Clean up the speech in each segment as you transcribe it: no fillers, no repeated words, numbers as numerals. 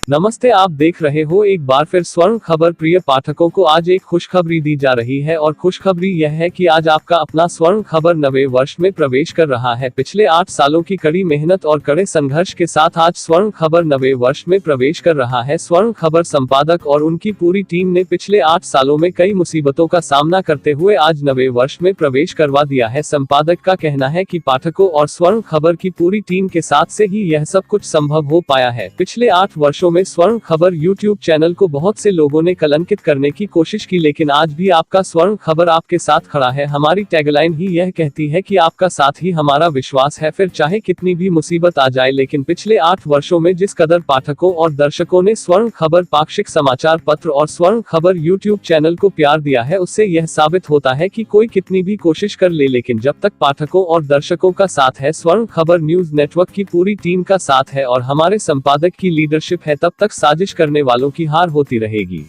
नमस्ते, आप देख रहे हो एक बार फिर स्वर्ण खबर। प्रिय पाठकों को आज एक खुशखबरी दी जा रही है और खुशखबरी यह है कि आज आपका अपना स्वर्ण खबर नवे वर्ष में प्रवेश कर रहा है। पिछले 8 सालों की कड़ी मेहनत और कड़े संघर्ष के साथ आज स्वर्ण खबर नवे वर्ष में प्रवेश कर रहा है। स्वर्ण खबर संपादक और उनकी पूरी टीम ने पिछले 8 सालों में कई मुसीबतों का सामना करते हुए आज नवे वर्ष में प्रवेश करवा दिया है। संपादक का कहना है कि पाठकों और स्वर्ण खबर की पूरी टीम के साथ से ही यह सब कुछ संभव हो पाया है। पिछले 8 वर्षों में स्वर्ण खबर यूट्यूब चैनल को बहुत से लोगों ने कलंकित करने की कोशिश की, लेकिन आज भी आपका स्वर्ण खबर आपके साथ खड़ा है। हमारी टैगलाइन ही यह कहती है कि आपका साथ ही हमारा विश्वास है, फिर चाहे कितनी भी मुसीबत आ जाए। लेकिन पिछले 8 वर्षों में जिस कदर पाठकों और दर्शकों ने स्वर्ण खबर पाक्षिक समाचार पत्र और स्वर्ण खबर यूट्यूब चैनल को प्यार दिया है, उससे यह साबित होता है कि कोई कितनी भी कोशिश कर ले, लेकिन जब तक पाठकों और दर्शकों का साथ है, स्वर्ण खबर न्यूज नेटवर्क की पूरी टीम का साथ है और हमारे संपादक की लीडरशिप है, तब तक साजिश करने वालों की हार होती रहेगी।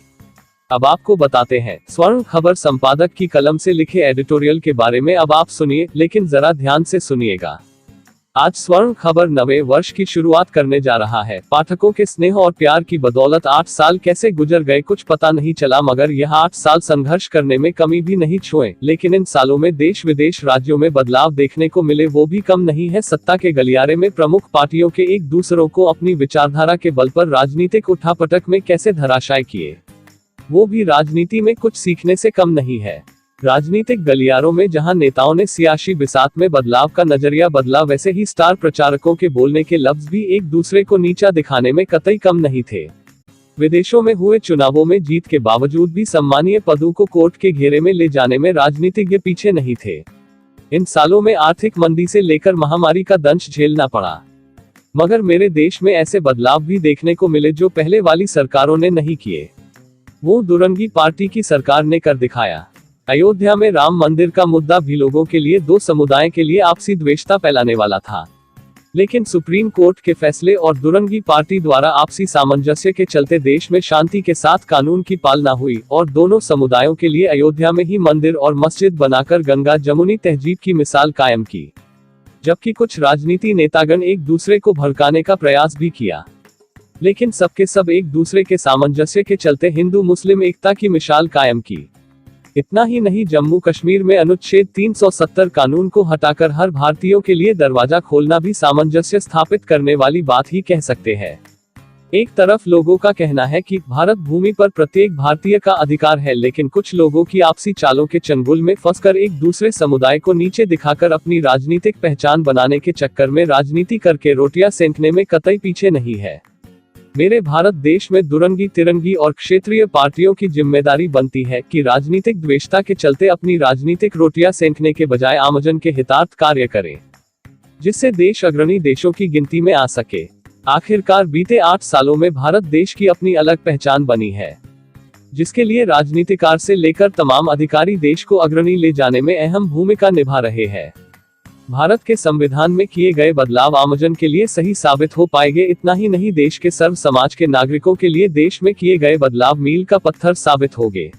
अब आपको बताते हैं स्वर्ण खबर संपादक की कलम से लिखे एडिटोरियल के बारे में। अब आप सुनिए, लेकिन जरा ध्यान से सुनिएगा। आज स्वर्ण खबर नवे वर्ष की शुरुआत करने जा रहा है। पाठकों के स्नेह और प्यार की बदौलत 8 साल कैसे गुजर गए कुछ पता नहीं चला, मगर यह 8 साल संघर्ष करने में कमी भी नहीं छुए। लेकिन इन सालों में देश विदेश राज्यों में बदलाव देखने को मिले, वो भी कम नहीं है। सत्ता के गलियारे में प्रमुख पार्टियों के एक दूसरों को अपनी विचारधारा के बल पर राजनीतिक उठापटक में कैसे धराशायी किए, वो भी राजनीति में कुछ सीखने से कम नहीं है। राजनीतिक गलियारों में जहां नेताओं ने सियासी बिसात में बदलाव का नजरिया बदला, वैसे ही स्टार प्रचारकों के बोलने के लफ्ज भी एक दूसरे को नीचा दिखाने में कतई कम नहीं थे। विदेशों में हुए चुनावों में जीत के बावजूद भी सम्मानीय पदों को कोर्ट के घेरे में ले जाने में राजनीतिज्ञ पीछे नहीं थे। इन सालों में आर्थिक मंदी से लेकर महामारी का दंश झेलना पड़ा, मगर मेरे देश में ऐसे बदलाव भी देखने को मिले जो पहले वाली सरकारों ने नहीं किए। वो दुरंगी पार्टी की सरकार ने कर दिखाया। अयोध्या में राम मंदिर का मुद्दा भी लोगों के लिए, दो समुदाय के लिए आपसी द्वेषता फैलाने वाला था, लेकिन सुप्रीम कोर्ट के फैसले और दुरंगी पार्टी द्वारा आपसी सामंजस्य के चलते देश में शांति के साथ कानून की पालना हुई और दोनों समुदायों के लिए अयोध्या में ही मंदिर और मस्जिद बनाकर गंगा जमुनी तहजीब की मिसाल कायम की। जबकि कुछ राजनीति नेतागण एक दूसरे को भड़काने का प्रयास भी किया, लेकिन सबके सब एक दूसरे के सामंजस्य के चलते हिंदू मुस्लिम एकता की मिसाल कायम की। इतना ही नहीं, जम्मू कश्मीर में अनुच्छेद 370 कानून को हटाकर हर भारतीयों के लिए दरवाजा खोलना भी सामंजस्य स्थापित करने वाली बात ही कह सकते हैं। एक तरफ लोगों का कहना है कि भारत भूमि पर प्रत्येक भारतीय का अधिकार है, लेकिन कुछ लोगों की आपसी चालों के चंगुल में फंसकर एक दूसरे समुदाय को नीचे दिखाकर अपनी राजनीतिक पहचान बनाने के चक्कर में राजनीति करके रोटियां सेंकने में कतई पीछे नहीं है। मेरे भारत देश में दुरंगी तिरंगी और क्षेत्रीय पार्टियों की जिम्मेदारी बनती है कि राजनीतिक द्वेषता के चलते अपनी राजनीतिक रोटियां सेंकने के बजाय आमजन के हितार्थ कार्य करें, जिससे देश अग्रणी देशों की गिनती में आ सके। आखिरकार बीते 8 सालों में भारत देश की अपनी अलग पहचान बनी है, जिसके लिए राजनीतिकार से लेकर तमाम अधिकारी देश को अग्रणी ले जाने में अहम भूमिका निभा रहे हैं। भारत के संविधान में किए गए बदलाव आमजन के लिए सही साबित हो पाएंगे। इतना ही नहीं, देश के सर्व समाज के नागरिकों के लिए देश में किए गए बदलाव मील का पत्थर साबित होंगे।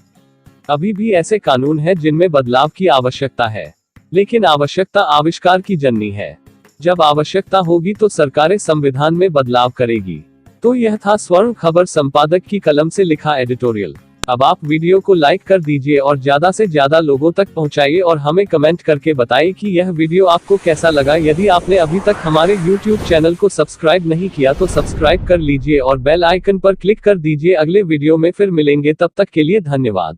अभी भी ऐसे कानून हैं जिनमें बदलाव की आवश्यकता है, लेकिन आवश्यकता आविष्कार की जननी है। जब आवश्यकता होगी तो सरकारें संविधान में बदलाव करेगी। तो यह था स्वर्ण खबर संपादक की कलम से लिखा एडिटोरियल। अब आप वीडियो को लाइक कर दीजिए और ज्यादा से ज्यादा लोगों तक पहुंचाइए और हमें कमेंट करके बताइए कि यह वीडियो आपको कैसा लगा। यदि आपने अभी तक हमारे YouTube चैनल को सब्सक्राइब नहीं किया तो सब्सक्राइब कर लीजिए और बेल आइकन पर क्लिक कर दीजिए। अगले वीडियो में फिर मिलेंगे, तब तक के लिए धन्यवाद।